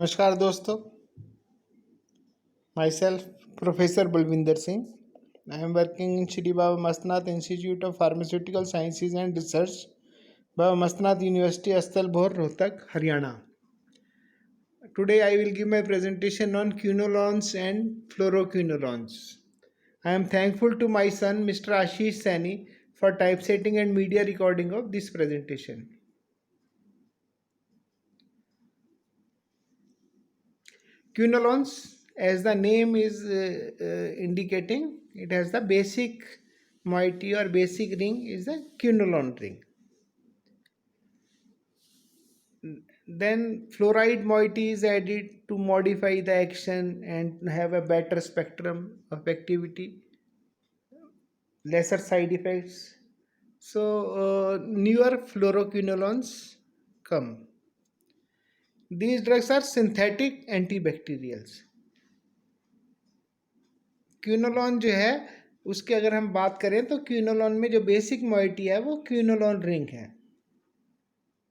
नमस्कार दोस्तों, my self professor Balwinder Singh. I am working in Shri Baba Mastnath institute of pharmaceutical sciences and research, Baba Mastnath university, अस्तलभोर, Rohtak, Haryana. Today I will give my presentation on quinolones and fluoroquinolones. I am thankful to my son Mr. Ashish Saini for typesetting and media recording of this presentation. Quinolones, as the name is indicating, it has the basic moiety or basic ring is the quinolone ring. Then fluoride moiety is added to modify the action and have a better spectrum of activity, lesser side effects. So newer fluoroquinolones come. These drugs are synthetic antibacterials. क्यूनोलॉन जो है उसके अगर हम बात करें तो क्यूनोलॉन में जो बेसिक मोइटी है वो क्यूनोलॉन रिंग है,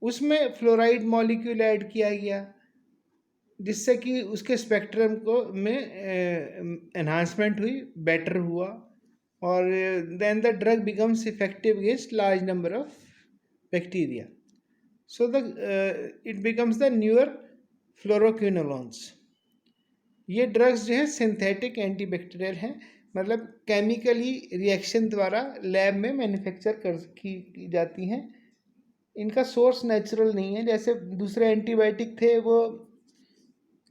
उसमें फ्लोराइड मॉलिक्यूल ऐड किया गया जिससे कि उसके स्पेक्ट्रम को में एनहांसमेंट हुई, बेटर हुआ, और then the drug becomes effective against large number of bacteria. So the it becomes the newer fluoroquinolones. ये ड्रग्स जो है सिंथेटिक एंटीबैक्टीरियल हैं, मतलब केमिकली रिएक्शन द्वारा लैब में मैन्युफैक्चर की जाती हैं. इनका सोर्स नेचुरल नहीं है. जैसे दूसरे एंटीबायोटिक थे वो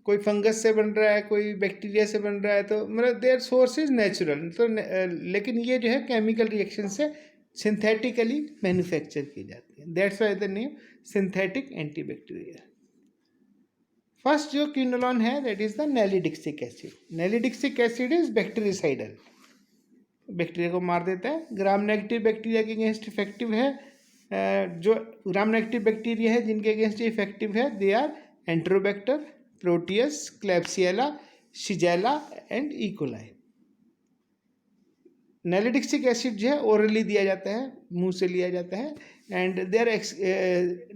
कोई फंगस से बन रहा है, कोई बैक्टीरिया से बन रहा है, तो मतलब देयर सोर्स इज नेचुरल. तो लेकिन ये जो है केमिकल रिएक्शन से सिंथेटिकली मैन्युफैक्चर की जाती है. That's why the name synthetic antibacterial. First जो क्विनोलॉन है that is the nalidixic acid. Nalidixic acid is bactericidal, bacteria को मार देता है. ग्राम नेगेटिव बैक्टीरिया के अगेंस्ट इफेक्टिव है. जो ग्राम नेगेटिव बैक्टीरिया है जिनके अगेंस्ट इफेक्टिव है they are Enterobacter, Proteus, Klebsiella, Shigella and E coli. Nalidixic acid जो है ओरली दिया जाता है, मुंह से लिया जाता है, and there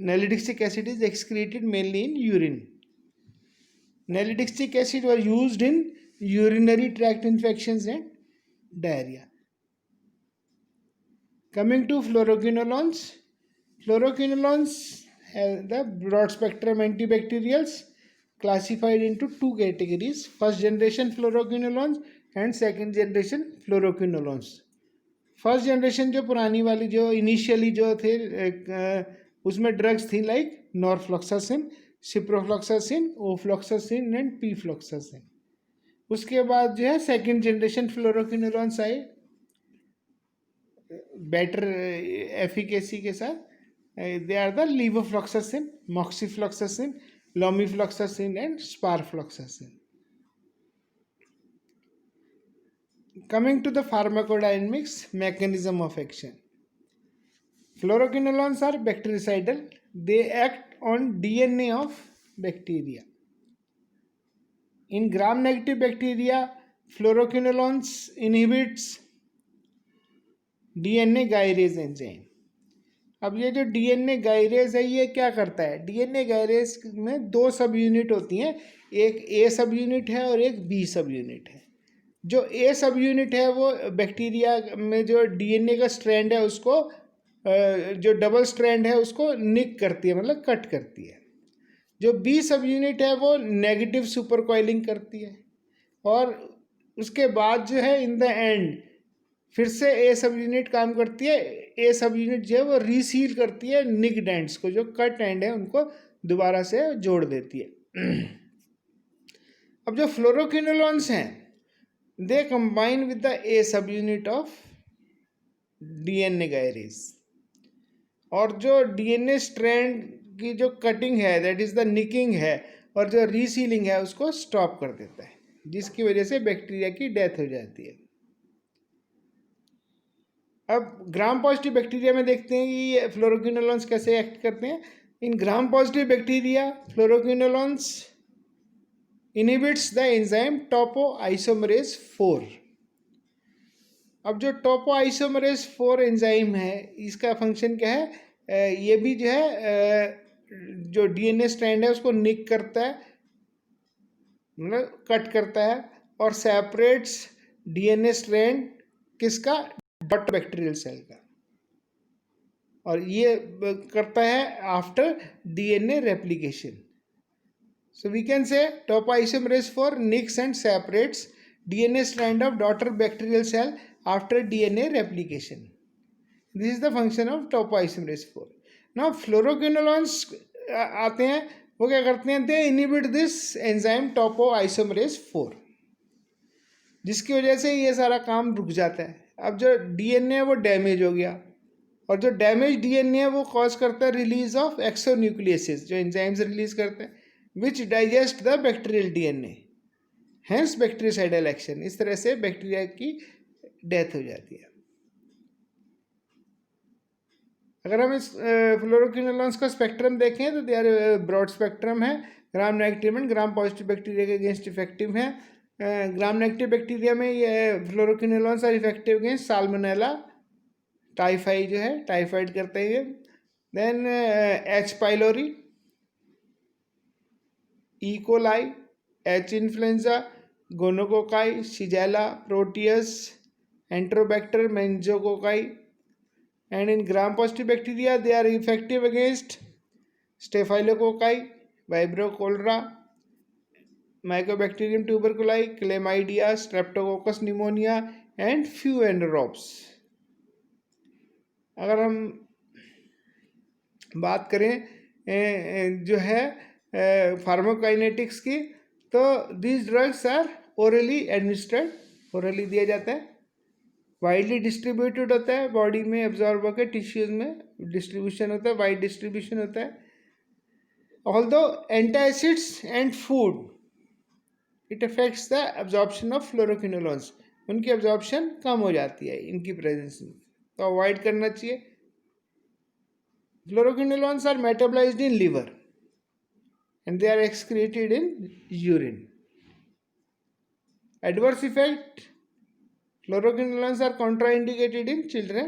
nalidixic acid is excreted mainly in urine. Nalidixic acid was used in urinary tract infections and diarrhea. Coming to fluoroquinolones, fluoroquinolones have the broad spectrum antibacterials classified into two categories: first generation fluoroquinolones and second generation fluoroquinolones. First generation जो पुरानी वाली जो initially जो थे उसमें drugs थी like norfloxacin, ciprofloxacin, ofloxacin and pefloxacin. उसके बाद जो है सेकेंड जनरेशन फ्लोरोक्विनोलॉन्स आए बेटर एफिकेसी के साथ. They are the levofloxacin, moxifloxacin, lomefloxacin and sparfloxacin. Coming to the pharmacodynamics mechanism of action, fluoroquinolones are bactericidal. They act on DNA of bacteria. In gram-negative bacteria, fluoroquinolones inhibits DNA gyrase enzyme. अब ये जो DNA gyrase है ये क्या करता है? DNA gyrase में दो सब यूनिट होती हैं, एक A सब यूनिट है और एक B सब यूनिट है. जो A सब यूनिट है वो बैक्टीरिया में जो DNA का स्ट्रैंड है उसको जो डबल स्ट्रैंड है उसको निक करती है, मतलब कट करती है. जो B सब यूनिट है वो नेगेटिव सुपर कॉइलिंग करती है, और उसके बाद जो है इन द एंड फिर से A सब यूनिट काम करती है. A सब यूनिट जो है वो रीसील करती है निक्ड एंड्स को, जो कट एंड है उनको दोबारा से जोड़ देती है. अब जो फ्लोरोक्विनोलॉन्स हैं they combine with the A subunit of DNA gyrase, और जो DNA स्ट्रैंड की जो कटिंग है दैट इज द निकिंग है और जो रीसीलिंग है उसको स्टॉप कर देता है, जिसकी वजह से बैक्टीरिया की डेथ हो जाती है. अब ग्राम पॉजिटिव बैक्टीरिया में देखते हैं कि ये फ्लोरोक्विनोलॉन्स कैसे एक्ट करते हैं. In gram positive bacteria fluoroquinolones inhibits the enzyme topoisomerase 4. अब जो topoisomerase 4 एंजाइम है इसका फंक्शन क्या है? ये भी जो है जो DNA स्ट्रैंड है उसको निक करता है मतलब कट करता है, और सेपरेट्स डीएनए स्ट्रैंड किसका, डॉटर बैक्टीरियल सेल का, और ये करता है after DNA replication. So we can say topoisomerase 4 nicks and separates DNA strand of daughter bacterial cell after DNA replication. This is the function of topoisomerase 4. Now fluoroquinolones आते हैं, वो क्या करते हैं, they inhibit this enzyme topoisomerase 4, जिसकी वजह से ये सारा काम रुक जाता है. अब जो डीएनए है वो डैमेज हो गया, और जो डैमेज डीएनए है वो कॉज करता है रिलीज ऑफ एक्सोन्यूक्लियसिस, जो एंजाइम्स रिलीज करते हैं which digest the bacterial DNA, hence bactericidal action. इस तरह से बैक्टीरिया की डेथ हो जाती है. अगर हम इस फ्लोरोक्विनोलॉन्स का स्पेक्ट्रम देखें तो दे आर ब्रॉड स्पेक्ट्रम है. Gram negative and gram positive bacteria के अगेंस्ट इफेक्टिव है. ग्राम नेगेटिव बैक्टीरिया में ये fluoroquinolones are effective against salmonella, typhi जो है, टाइफाइड करते हैं. Then H pylori, E coli, H influenza, gonococci, shigella, proteus, enterobacter, मेंजोकोकाई. And in gram-positive bacteria, they are effective against Staphylococcus, Vibrio cholera, Mycobacterium tuberculosis, Chlamydia, Streptococcus pneumonia, and few anaerobes. अगर हम बात करें जो है pharmacokinetics की, तो these drugs are orally administered, orally दिया जाता है, वाइडली डिस्ट्रीब्यूटेड होता है बॉडी में, एब्जॉर्ब होकर टिश्यूज में डिस्ट्रीब्यूशन होता है, वाइड डिस्ट्रीब्यूशन होता है. Although antacids and food, it affects the absorption of fluoroquinolones, उनकी एब्जॉर्प्शन कम हो जाती है इनकी प्रेजेंस में, तो अवॉइड करना चाहिए. Fluoroquinolones are metabolised in liver and they are excreted in urine. Adverse effect, fluoroquinolones are contraindicated in children.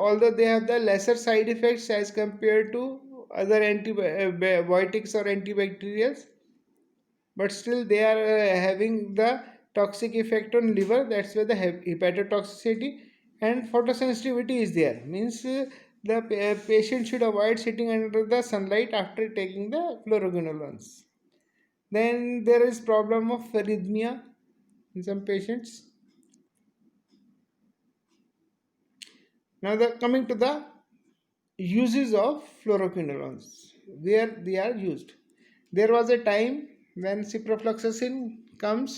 Although they have the lesser side effects as compared to other antibiotics or antibacterials, but still they are having the toxic effect on liver. That's where the hepatotoxicity and photosensitivity is there. Means the patient should avoid sitting under the sunlight after taking the fluoroquinolones. Then there is problem of arrhythmia in some patients. Now coming to the uses of fluoroquinolones, where they are used. There was a time when ciprofloxacin comes,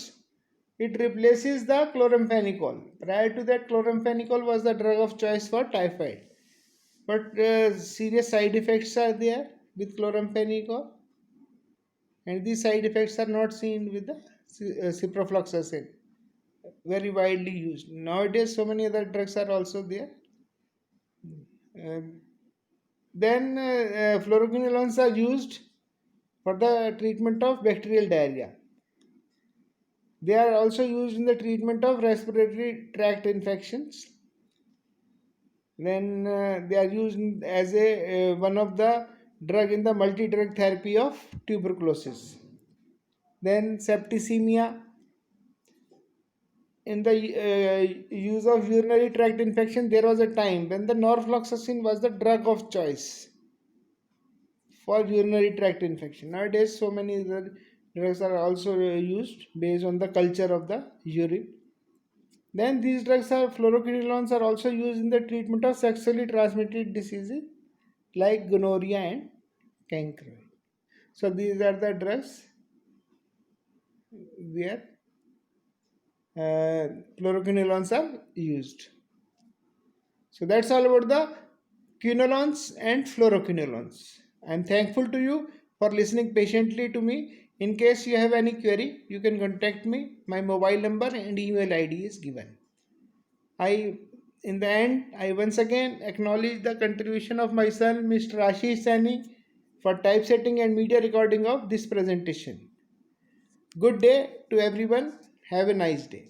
it replaces the chloramphenicol. Prior to that, chloramphenicol was the drug of choice for typhoid, but serious side effects are there with chloramphenicol, and these side effects are not seen with the ciprofloxacin, very widely used. Nowadays so many other drugs are also there. Then fluoroquinolones are used for the treatment of bacterial diarrhea. They are also used in the treatment of respiratory tract infections. Then they are used as a one of the drug in the multi-drug therapy of tuberculosis. Then septicemia. In the use of urinary tract infection, there was a time when the norfloxacin was the drug of choice for urinary tract infection. Nowadays so many other drugs are also used based on the culture of the urine. Then these drugs are, fluoroquinolones are also used in the treatment of sexually transmitted diseases like gonorrhea and cancer. So these are the drugs where fluoroquinolones are used. So that's all about the quinolones and fluoroquinolones. I am thankful to you for listening patiently to me. In case you have any query, you can contact me. My mobile number and email ID is given. In the end, I once again acknowledge the contribution of my son, Mr. Ashish Sani, for typesetting and media recording of this presentation. Good day to everyone. Have a nice day.